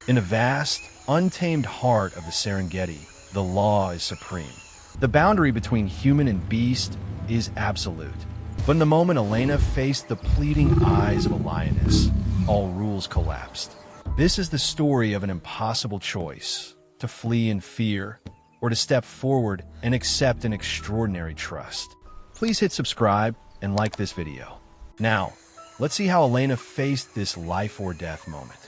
In the vast, untamed heart of the Serengeti, the law is supreme. The boundary between human and beast is absolute. But in the moment Elena faced the pleading eyes of a lioness, all rules collapsed. This is the story of an impossible choice: to flee in fear, or to step forward and accept an extraordinary trust. Please hit subscribe and like this video. Now, let's see how Elena faced this life or death moment.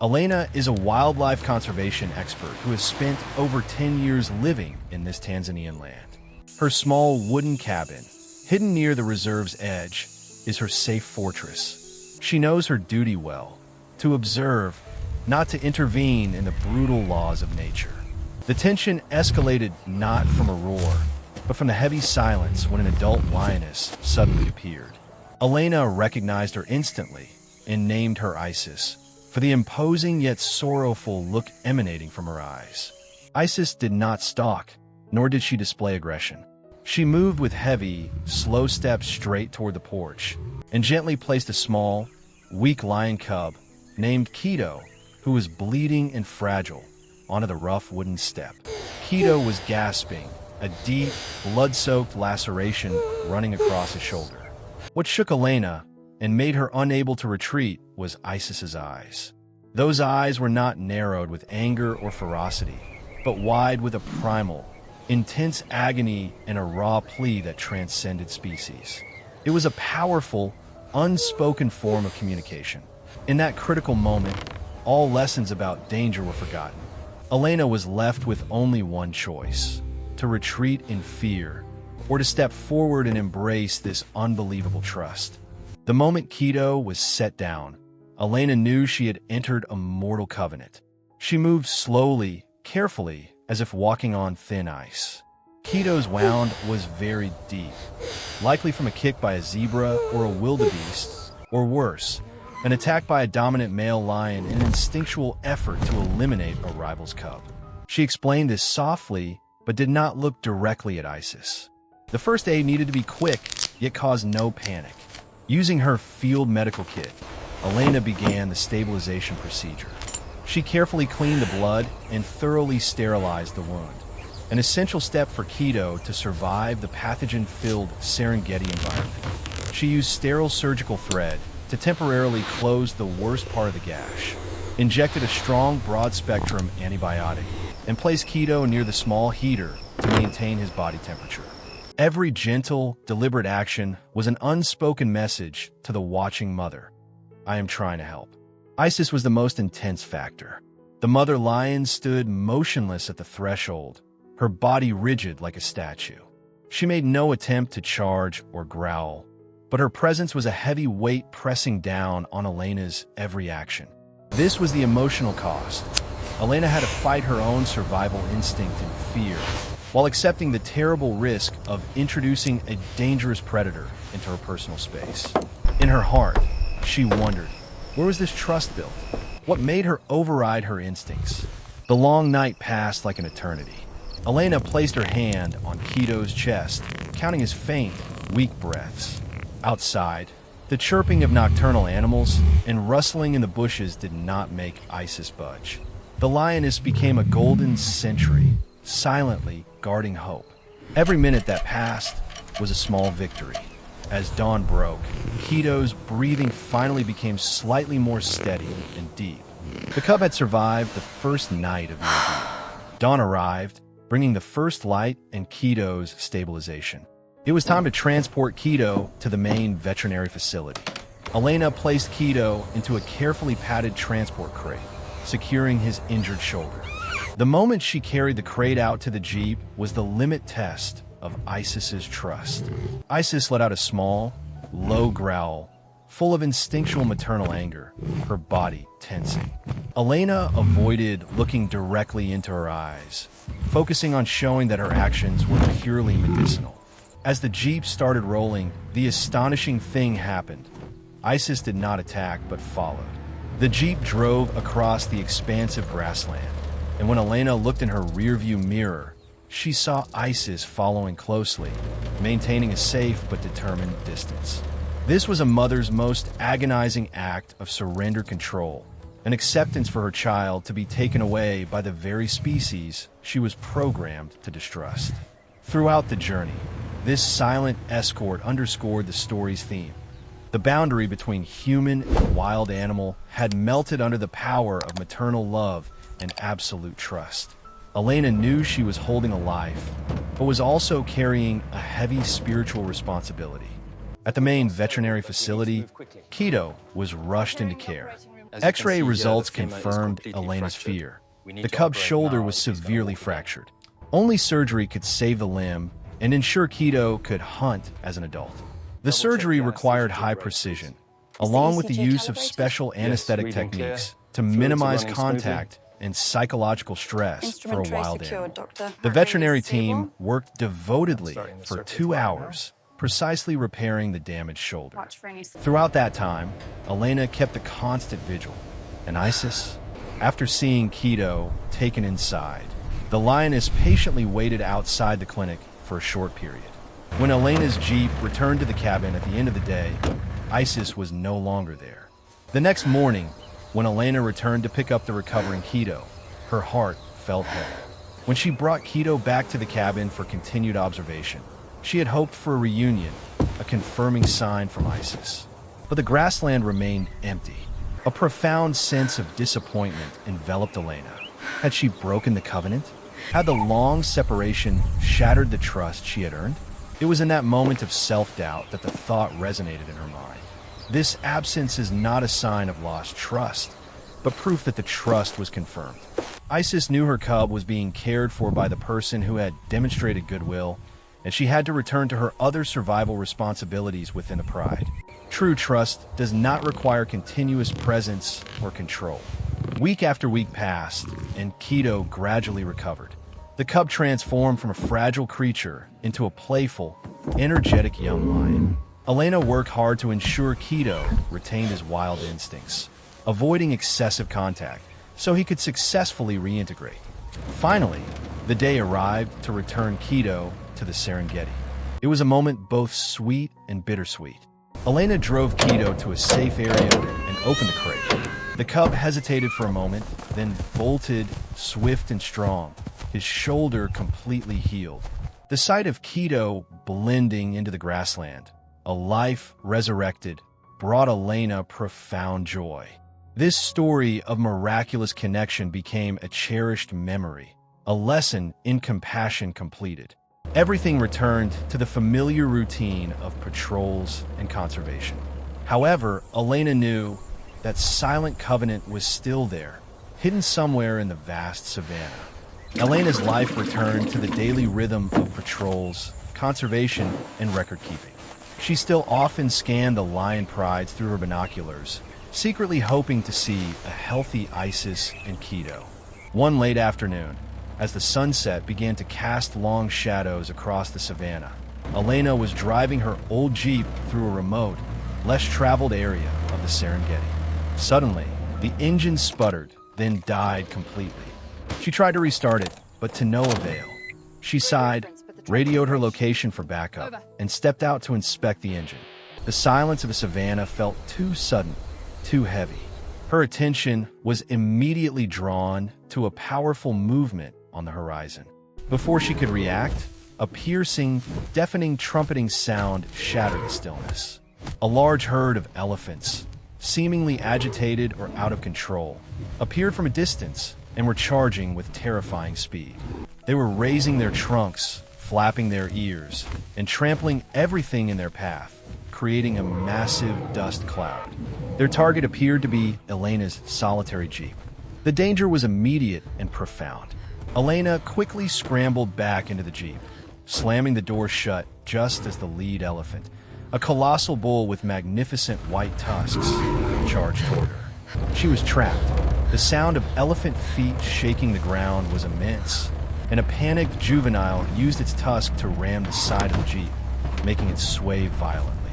Elena is a wildlife conservation expert who has spent over 10 years living in this Tanzanian land. Her small wooden cabin, hidden near the reserve's edge, is her safe fortress. She knows her duty well: to observe, not to intervene in the brutal laws of nature. The tension escalated not from a roar, but from the heavy silence when an adult lioness suddenly appeared. Elena recognized her instantly and named her Isis, for the imposing yet sorrowful look emanating from her eyes. Isis did not stalk, nor did she display aggression. She moved with heavy, slow steps straight toward the porch, and gently placed a small, weak lion cub named Keto, who was bleeding and fragile, onto the rough wooden step. Keto was gasping, a deep, blood-soaked laceration running across his shoulder. What shook Elena and made her unable to retreat was Isis's eyes. Those eyes were not narrowed with anger or ferocity, but wide with a primal, intense agony and a raw plea that transcended species. It was a powerful, unspoken form of communication. In that critical moment, all lessons about danger were forgotten. Elena was left with only one choice: to retreat in fear, or to step forward and embrace this unbelievable trust. The moment Keto was set down, Elena knew she had entered a mortal covenant. She moved slowly, carefully, as if walking on thin ice. Keto's wound was very deep, likely from a kick by a zebra or a wildebeest, or worse, an attack by a dominant male lion in an instinctual effort to eliminate a rival's cub. She explained this softly, but did not look directly at Isis. The first aid needed to be quick, yet caused no panic. Using her field medical kit, Elena began the stabilization procedure. She carefully cleaned the blood and thoroughly sterilized the wound, an essential step for Keto to survive the pathogen-filled Serengeti environment. She used sterile surgical thread to temporarily close the worst part of the gash, injected a strong, broad-spectrum antibiotic, and placed Keto near the small heater to maintain his body temperature. Every gentle, deliberate action was an unspoken message to the watching mother: I am trying to help. Isis was the most intense factor. The mother lion stood motionless at the threshold, her body rigid like a statue. She made no attempt to charge or growl, but her presence was a heavy weight pressing down on Elena's every action. This was the emotional cost. Elena had to fight her own survival instinct and fear, while accepting the terrible risk of introducing a dangerous predator into her personal space. In her heart, she wondered, where was this trust built? What made her override her instincts? The long night passed like an eternity. Elena placed her hand on Keto's chest, counting his faint, weak breaths. Outside, the chirping of nocturnal animals and rustling in the bushes did not make Isis budge. The lioness became a golden sentry, silently guarding hope. Every minute that passed was a small victory. As dawn broke, Keto's breathing finally became slightly more steady and deep. The cub had survived the first night of the ordeal. Dawn arrived, bringing the first light and Keto's stabilization. It was time to transport Keto to the main veterinary facility. Elena placed Keto into a carefully padded transport crate, securing his injured shoulder. The moment she carried the crate out to the jeep was the limit test of Isis's trust. Isis let out a small, low growl, full of instinctual maternal anger, her body tensing. Elena avoided looking directly into her eyes, focusing on showing that her actions were purely medicinal. As the jeep started rolling, the astonishing thing happened. Isis did not attack, but followed. The jeep drove across the expansive grassland, and when Elena looked in her rearview mirror, she saw Isis following closely, maintaining a safe but determined distance. This was a mother's most agonizing act of surrender control, an acceptance for her child to be taken away by the very species she was programmed to distrust. Throughout the journey, this silent escort underscored the story's theme. The boundary between human and wild animal had melted under the power of maternal love and absolute trust. Elena knew she was holding a life, but was also carrying a heavy spiritual responsibility. At the main veterinary facility, Keto was rushed into care. X-ray results confirmed Elena's fear. The cub's shoulder was severely fractured. Only surgery could save the limb and ensure Keto could hunt as an adult. The surgery required high precision, along with the use of special anesthetic techniques to minimize contact and psychological stress for a wild animal. The veterinary team worked devotedly for 2 hours, precisely repairing the damaged shoulder. Throughout that time, Elena kept a constant vigil, and Isis, after seeing Keto taken inside, the Lioness patiently waited outside the clinic for a short period. When Elena's Jeep returned to the cabin at the end of the day, Isis was no longer there. The next morning, when Elena returned to pick up the recovering Keto, her heart felt heavy. When she brought Keto back to the cabin for continued observation, she had hoped for a reunion, a confirming sign from Isis. But the grassland remained empty. A profound sense of disappointment enveloped Elena. Had she broken the covenant? Had the long separation shattered the trust she had earned? It was in that moment of self-doubt that the thought resonated in her mind. This absence is not a sign of lost trust, but proof that the trust was confirmed. Isis knew her cub was being cared for by the person who had demonstrated goodwill, and she had to return to her other survival responsibilities within the pride. True trust does not require continuous presence or control. Week after week passed, and Keto gradually recovered. The cub transformed from a fragile creature into a playful, energetic young lion. Elena worked hard to ensure Keto retained his wild instincts, avoiding excessive contact so he could successfully reintegrate. Finally, the day arrived to return Keto to the Serengeti. It was a moment both sweet and bittersweet. Elena drove Keto to a safe area and opened the crate. The cub hesitated for a moment, then bolted, swift and strong, his shoulder completely healed. The sight of Keto blending into the grassland, a life resurrected, brought Elena profound joy. This story of miraculous connection became a cherished memory, a lesson in compassion completed. Everything returned to the familiar routine of patrols and conservation. However, Elena knew that silent covenant was still there, hidden somewhere in the vast savanna. Elena's life returned to the daily rhythm of patrols, conservation, and record-keeping. She still often scanned the lion prides through her binoculars, secretly hoping to see a healthy Isis and Keto. One late afternoon, as the sunset began to cast long shadows across the savanna, Elena was driving her old Jeep through a remote, less traveled area of the Serengeti. Suddenly, the engine sputtered, then died completely. She tried to restart it, but to no avail. She sighed, radioed her location for backup, and stepped out to inspect the engine. The silence of the savanna felt too sudden, too heavy. Her attention was immediately drawn to a powerful movement on the horizon. Before she could react, a piercing, deafening trumpeting sound shattered the stillness. A large herd of elephants, seemingly agitated or out of control, appeared from a distance and were charging with terrifying speed. They were raising their trunks, flapping their ears, and trampling everything in their path, creating a massive dust cloud. Their target appeared to be Elena's solitary Jeep. The danger was immediate and profound. Elena quickly scrambled back into the Jeep, slamming the door shut just as the lead elephant, a colossal bull with magnificent white tusks, charged toward her. She was trapped. The sound of elephant feet shaking the ground was immense, and a panicked juvenile used its tusk to ram the side of the Jeep, making it sway violently.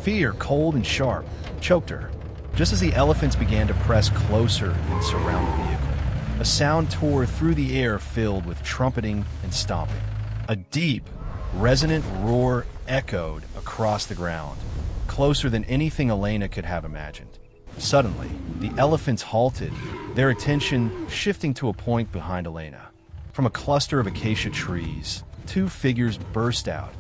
Fear, cold and sharp, choked her. Just as the elephants began to press closer and surround the vehicle, a sound tore through the air filled with trumpeting and stomping. A deep, resonant roar echoed across the ground, closer than anything Elena could have imagined. Suddenly, the elephants halted, their attention shifting to a point behind Elena. From a cluster of acacia trees, two figures burst out.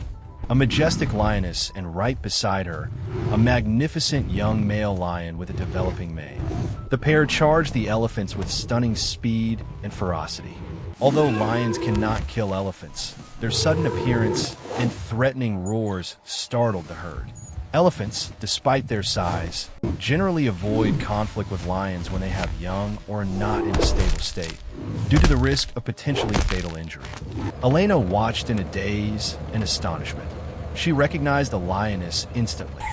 A majestic lioness, and right beside her, a magnificent young male lion with a developing mane. The pair charged the elephants with stunning speed and ferocity. Although lions cannot kill elephants, their sudden appearance and threatening roars startled the herd. Elephants, despite their size, generally avoid conflict with lions when they have young or are not in a stable state, due to the risk of potentially fatal injury. Elena watched in a daze and astonishment. She recognized the lioness instantly.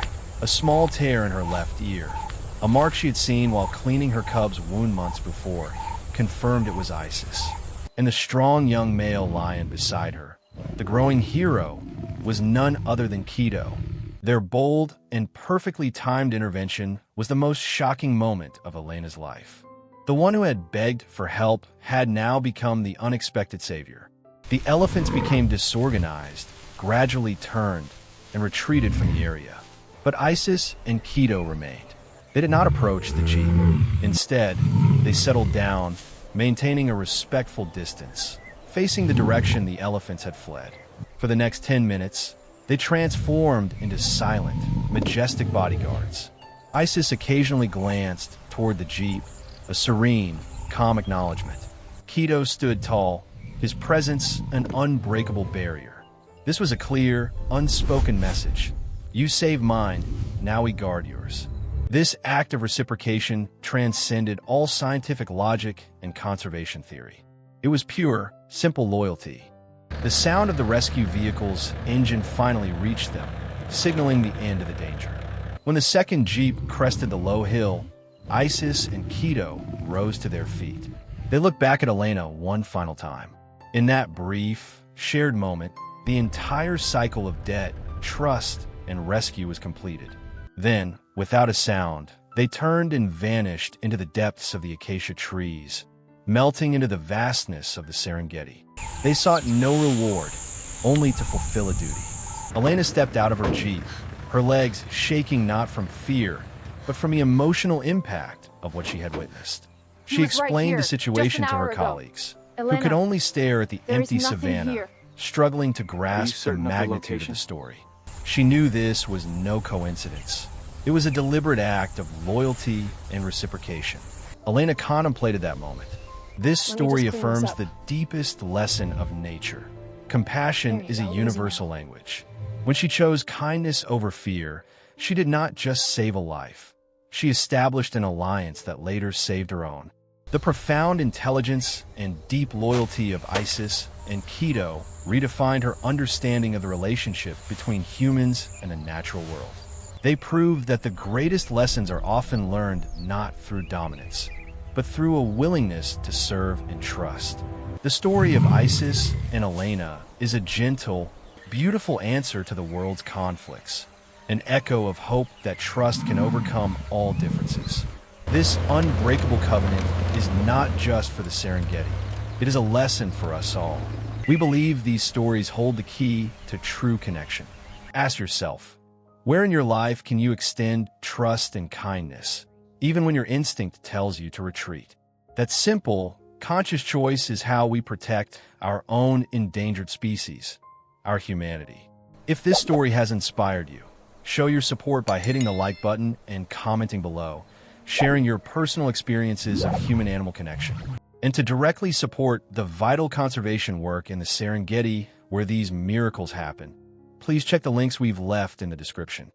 A small tear in her left ear, a mark she had seen while cleaning her cub's wound months before, confirmed it was Isis. And the strong young male lion beside her, the growing hero, was none other than Keto. Their bold and perfectly timed intervention was the most shocking moment of Elena's life. The one who had begged for help had now become the unexpected savior. The elephants became disorganized, gradually turned, and retreated from the area. But Isis and Keto remained. They did not approach the jeep. Instead, they settled down, maintaining a respectful distance, facing the direction the elephants had fled. For the next 10 minutes, they transformed into silent, majestic bodyguards. Isis occasionally glanced toward the jeep, a serene, calm acknowledgement. Keto stood tall, his presence an unbreakable barrier. This was a clear, unspoken message. You save mine, now we guard yours. This act of reciprocation transcended all scientific logic and conservation theory. It was pure, simple loyalty. The sound of the rescue vehicle's engine finally reached them, signaling the end of the danger. When the second jeep crested the low hill, Isis and Keto rose to their feet. They looked back at Elena one final time. In that brief, shared moment, the entire cycle of debt, trust, and rescue was completed. Then, without a sound, they turned and vanished into the depths of the acacia trees, melting into the vastness of the Serengeti. They sought no reward, only to fulfill a duty. Elena stepped out of her jeep, her legs shaking not from fear, but from the emotional impact of what she had witnessed. She explained the situation to her colleagues, who could only stare at the empty savannah, struggling to grasp the magnitude of the story. She knew this was no coincidence. It was a deliberate act of loyalty and reciprocation. Elena contemplated that moment. This story affirms the deepest lesson of nature. Compassion is a universal language. When she chose kindness over fear, she did not just save a life. She established an alliance that later saved her own. The profound intelligence and deep loyalty of Isis and Keto redefined her understanding of the relationship between humans and the natural world. They proved that the greatest lessons are often learned not through dominance, but through a willingness to serve and trust. The story of Isis and Elena is a gentle, beautiful answer to the world's conflicts, an echo of hope that trust can overcome all differences. This unbreakable covenant is not just for the Serengeti. It is a lesson for us all. We believe these stories hold the key to true connection. Ask yourself, where in your life can you extend trust and kindness, even when your instinct tells you to retreat? That simple, conscious choice is how we protect our own endangered species, our humanity. If this story has inspired you, show your support by hitting the like button and commenting below, sharing your personal experiences of human-animal connection. And to directly support the vital conservation work in the Serengeti where these miracles happen, please check the links we've left in the description.